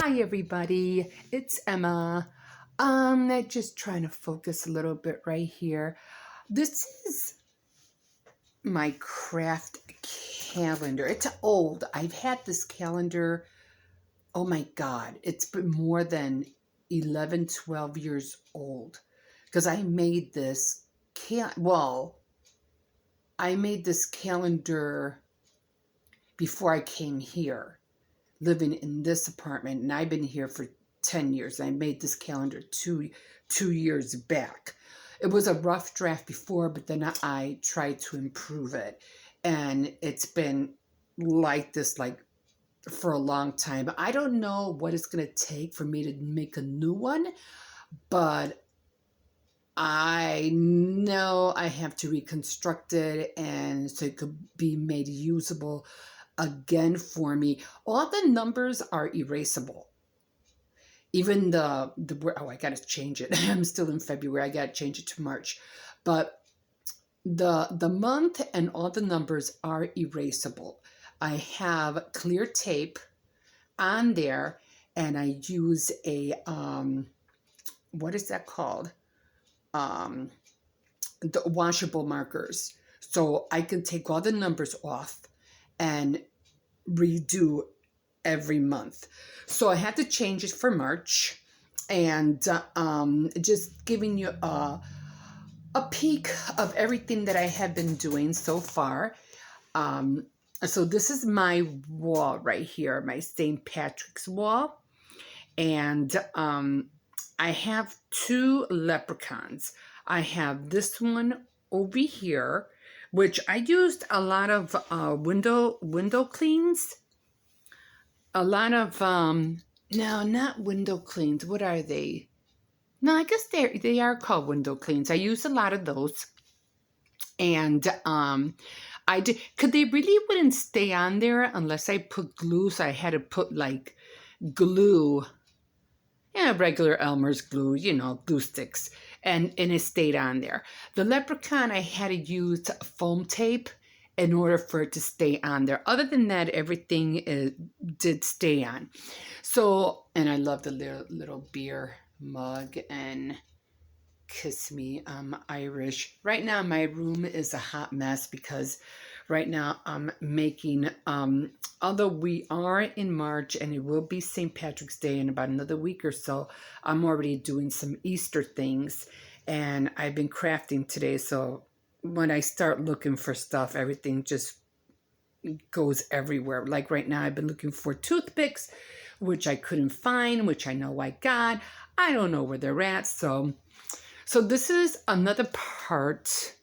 Hi everybody, it's Emma. Just trying to focus a little bit right here. This is my craft calendar. It's old. I've had this calendar, oh my God, it's been more than 11, 12 years old. Because I made this, I made this calendar before I came here, living in this apartment, and I've been here for 10 years. I made this calendar two years back. It was a rough draft before, but then I tried to improve it, and it's been like this for a long time. I don't know what it's going to take for me to make a new one, but I know I have to reconstruct it and so it could be made usable again for me. All the numbers are erasable. Even I got to change it. I'm still in February. I got to change it to March. But the month and all the numbers are erasable. I have clear tape on there, and I use a what is that called? The washable markers. So I can take all the numbers off and redo every month. So I had to change it for March, and just giving you a peek of everything that I have been doing so far. So this is my wall right here, my St. Patrick's wall. And I have two leprechauns. I have this one over here, which I used a lot of window cleans. A lot of no, not window cleans. What are they? No, I guess they are called window cleans. I use a lot of those, and I did because they really wouldn't stay on there unless I put glue. So I had to put like glue. Yeah, regular Elmer's glue, glue sticks, and it stayed on there. The leprechaun, I had to use foam tape in order for it to stay on there. Other than that, everything did stay on. So, and I love the little beer mug and kiss me. I'm Irish. Right now, my room is a hot mess because right now I'm making, although we are in March and it will be St. Patrick's Day in about another week or so, I'm already doing some Easter things, and I've been crafting today. So when I start looking for stuff, everything just goes everywhere. Like right now, I've been looking for toothpicks, which I couldn't find, which I know I got. I don't know where they're at. So this is another part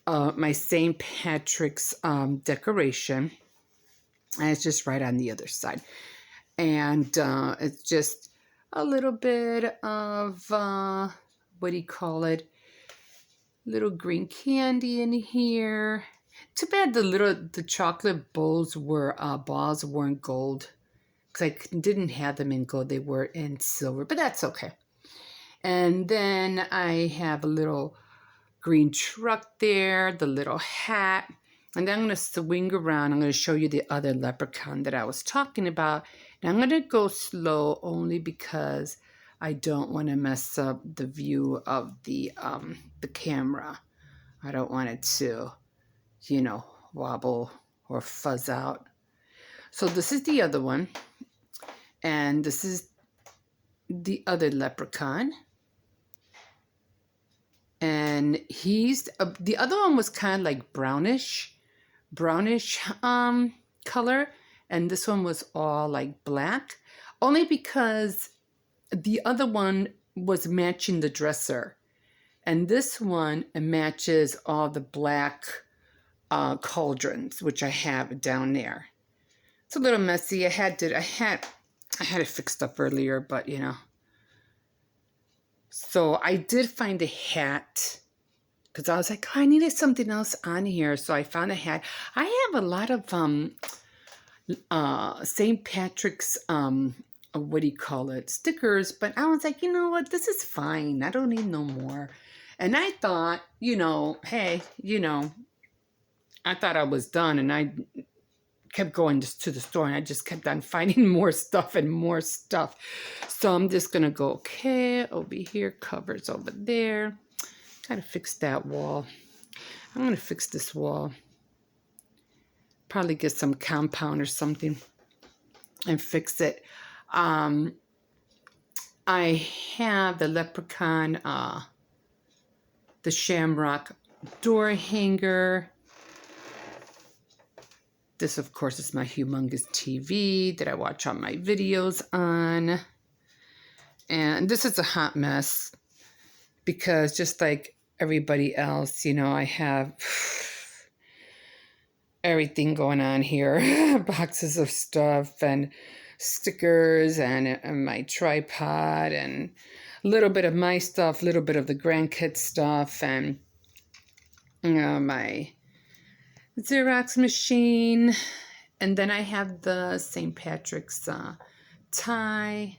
of my St. Patrick's decoration. And it's just right on the other side. And it's just a little bit of, what do you call it? Little green candy in here. Too bad the chocolate balls weren't gold. Because I didn't have them in gold. They were in silver. But that's okay. And then I have a little green truck there, the little hat. And then I'm going to swing around. I'm going to show you the other leprechaun that I was talking about. And I'm going to go slow only because I don't want to mess up the view of the camera. I don't want it to, wobble or fuzz out. So this is the other one. And this is the other leprechaun. And he's the other one was kind of like brownish color, and this one was all like black, only because the other one was matching the dresser, and this one matches all the black cauldrons, which I have down there. It's a little messy. I had it fixed up earlier, but So I did find a hat because I was like, oh, I needed something else on here. So I found a hat. I have a lot of St. Patrick's, what do you call it, stickers. But I was like, you know what? This is fine. I don't need no more. And I thought, hey, I thought I was done. And I kept going to the store, and I just kept on finding more stuff and more stuff. So I'm just going to go, okay, over here, covers over there. Got to fix that wall. I'm going to fix this wall. Probably get some compound or something and fix it. I have the leprechaun, the shamrock door hanger. This, of course, is my humongous TV that I watch all my videos on. And this is a hot mess because just like everybody else, you know, I have everything going on here. Boxes of stuff and stickers and my tripod and a little bit of my stuff, a little bit of the grandkids stuff, and you know, my Xerox machine. And then I have the St. Patrick's tie,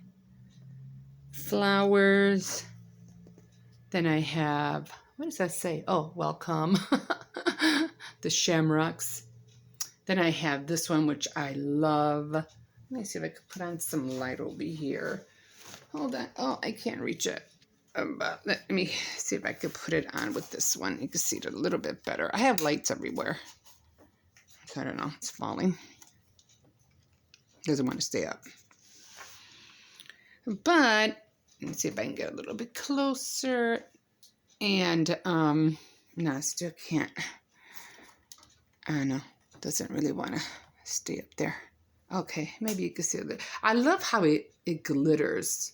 flowers. Then I have, what does that say? Oh, welcome. The shamrocks. Then I have this one, which I love. Let me see if I can put on some light over here. Hold on. Oh, I can't reach it. But let me see if I can put it on with this one. You can see it a little bit better. I have lights everywhere. I don't know. It's falling. Doesn't want to stay up. But let's see if I can get a little bit closer. And no, I still can't. I don't know. Doesn't really want to stay up there. Okay, maybe you can see it. I love how it glitters.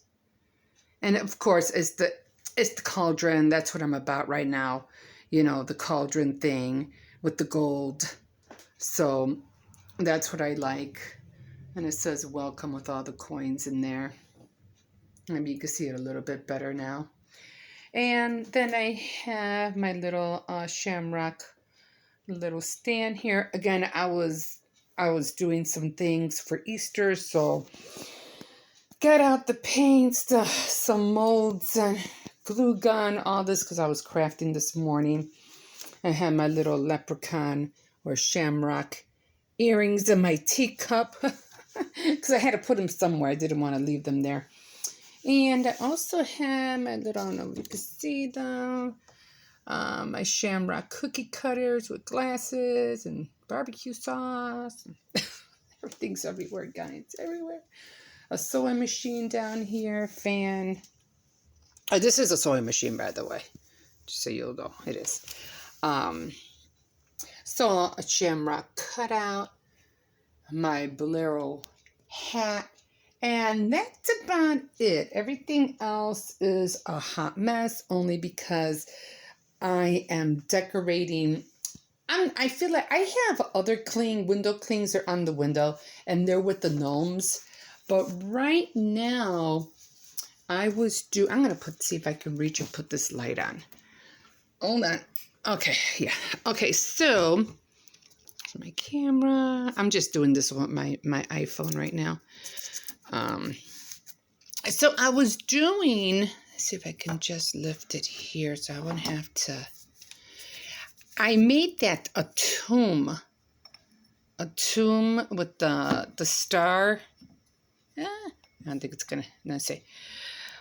And of course, it's the cauldron. That's what I'm about right now. You know, the cauldron thing with the gold. So that's what I like. And it says welcome with all the coins in there. Maybe you can see it a little bit better now. And then I have my little shamrock little stand here. Again, I was doing some things for Easter, so got out the paints, some molds and glue gun, all this because I was crafting this morning. I had my little leprechaun or shamrock earrings in my teacup because I had to put them somewhere. I didn't want to leave them there. And I also have my little, I don't know if you can see them, my shamrock cookie cutters with glasses and barbecue sauce. Everything's everywhere, guys, everywhere. A sewing machine down here, fan. Oh, this is a sewing machine, by the way, just so you'll know, it is. So a shamrock cutout, my bolero hat, and that's about it. Everything else is a hot mess, only because I am decorating. I feel like I have other window clings are on the window, and they're with the gnomes. But right now, I'm going to see if I can reach and put this light on. Hold on. Okay, yeah. Okay, so my camera. I'm just doing this with my iPhone right now. So I was doing, let's see if I can just lift it here so I won't have to. I made that a tomb with the star. I don't think it's gonna. Let's see,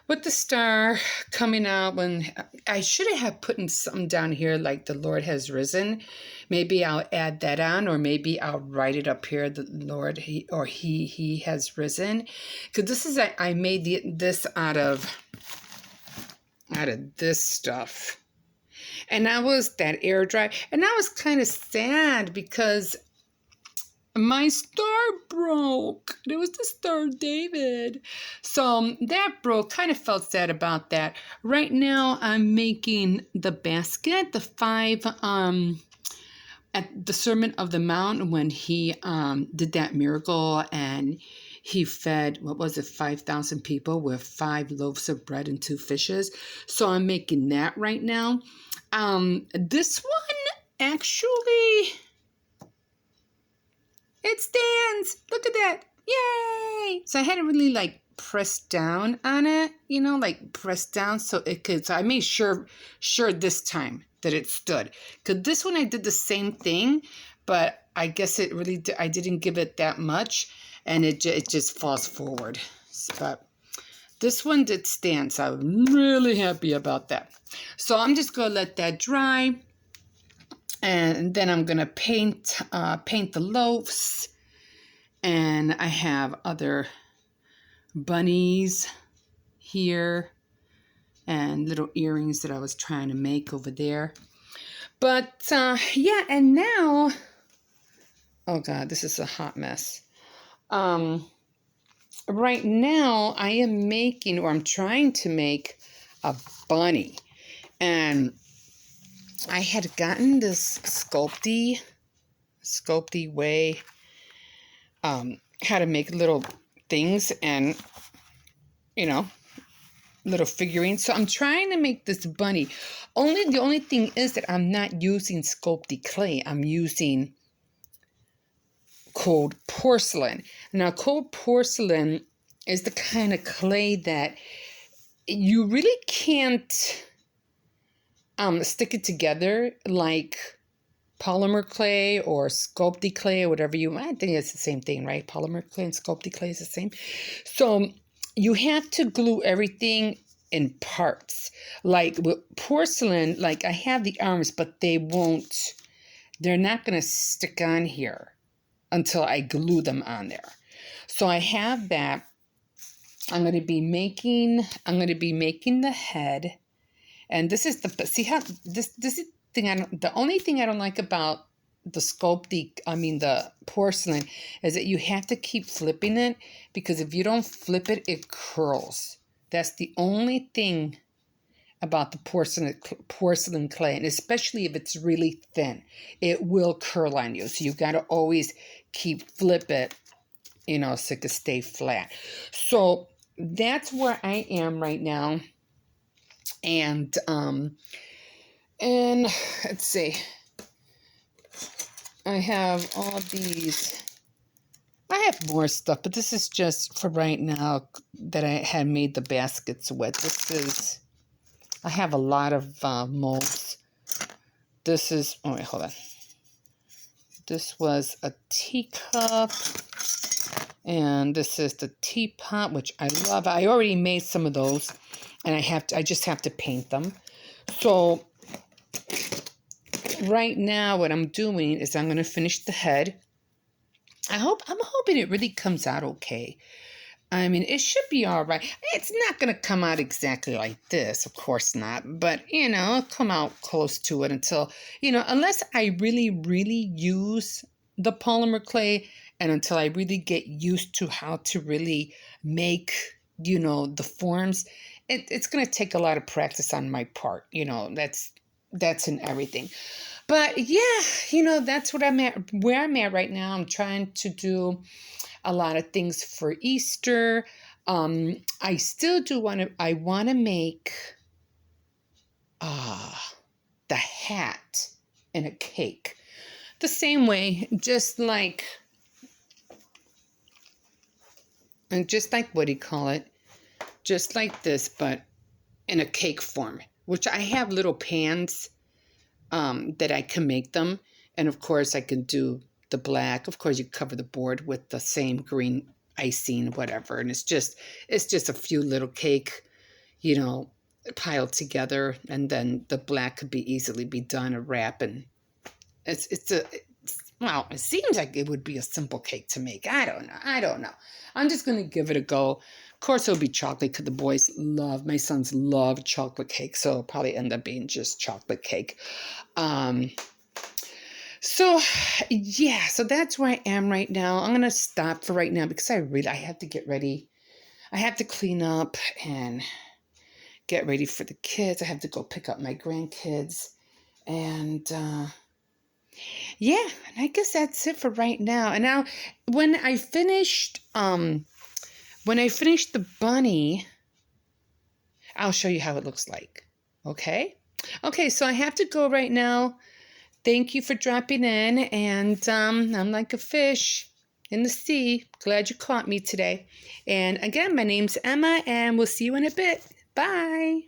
with the star coming out. When I should have put something down here like the Lord has risen. Maybe I'll add that on, or maybe I'll write it up here. The Lord, he has risen. Because this is I made this out of this stuff. And that was that air dry. And I was kind of sad because my star broke. It was the Star of David. So that broke. Kind of felt sad about that. Right now I'm making the basket, the 5 at the Sermon of the Mount when he did that miracle and he fed, 5,000 people with 5 loaves of bread and 2 fishes. So I'm making that right now. This one, actually, it stands. Look at that. Yay! So I had to really press down on it, press down so it could. So I made sure this time that it stood. Because this one I did the same thing, but I guess it really, I didn't give it that much, and it just falls forward. But this one did stand, so I'm really happy about that. So I'm just going to let that dry, and then I'm going to paint the loaves. And I have other bunnies here and little earrings that I was trying to make over there. But yeah, and now, oh God, this is a hot mess. Right now I am making, or I'm trying to make, a bunny. And I had gotten this Sculpty way, how to make little things and, little figurines. So I'm trying to make this bunny. The only thing is that I'm not using Sculpty clay. I'm using cold porcelain. Now, cold porcelain is the kind of clay that you really can't stick it together like polymer clay or Sculpty clay or whatever I think it's the same thing, right? Polymer clay and Sculpty clay is the same. So you have to glue everything in parts. Like with porcelain, like I have the arms, but they're not going to stick on here until I glue them on there. So I have that. I'm going to be making the head. And this is see how this is the only thing I don't like about the porcelain is that you have to keep flipping it, because if you don't flip it, it curls. That's the only thing about the porcelain clay, and especially if it's really thin, it will curl on you. So you got to always flip it, so it can stay flat. So that's where I am right now. And let's see. I have all these. I have more stuff, but this is just for right now that I had made the baskets with. I have a lot of molds. This is, oh wait, hold on. This was a teacup, and this is the teapot, which I love. I already made some of those, and I just have to paint them. So right now what I'm doing is I'm going to finish the head. I'm hoping it really comes out okay. I mean, it should be all right. It's not going to come out exactly like this, of course not. But, it'll come out close to it until, unless I really, really use the polymer clay, and until I really get used to how to really make, the forms, it's going to take a lot of practice on my part. That's in everything. But yeah, that's what where I'm at right now. I'm trying to do a lot of things for Easter. I still do I want to make the hat and a cake. The same way, just like what do you call it? Just like this, but in a cake form, which I have little pans that I can make them. And of course I can do the black. Of course you cover the board with the same green icing, whatever. And it's just a few little cake, piled together. And then the black could easily be done, a wrap. And it seems like it would be a simple cake to make. I don't know. I'm just going to give it a go. Of course, it'll be chocolate because my sons love chocolate cake. So it'll probably end up being just chocolate cake. So that's where I am right now. I'm going to stop for right now because I have to get ready. I have to clean up and get ready for the kids. I have to go pick up my grandkids. And, and I guess that's it for right now. And now when I finished the bunny, I'll show you how it looks like. Okay, so I have to go right now. Thank you for dropping in, and I'm like a fish in the sea. Glad you caught me today. And again, my name's Emma, and we'll see you in a bit. Bye.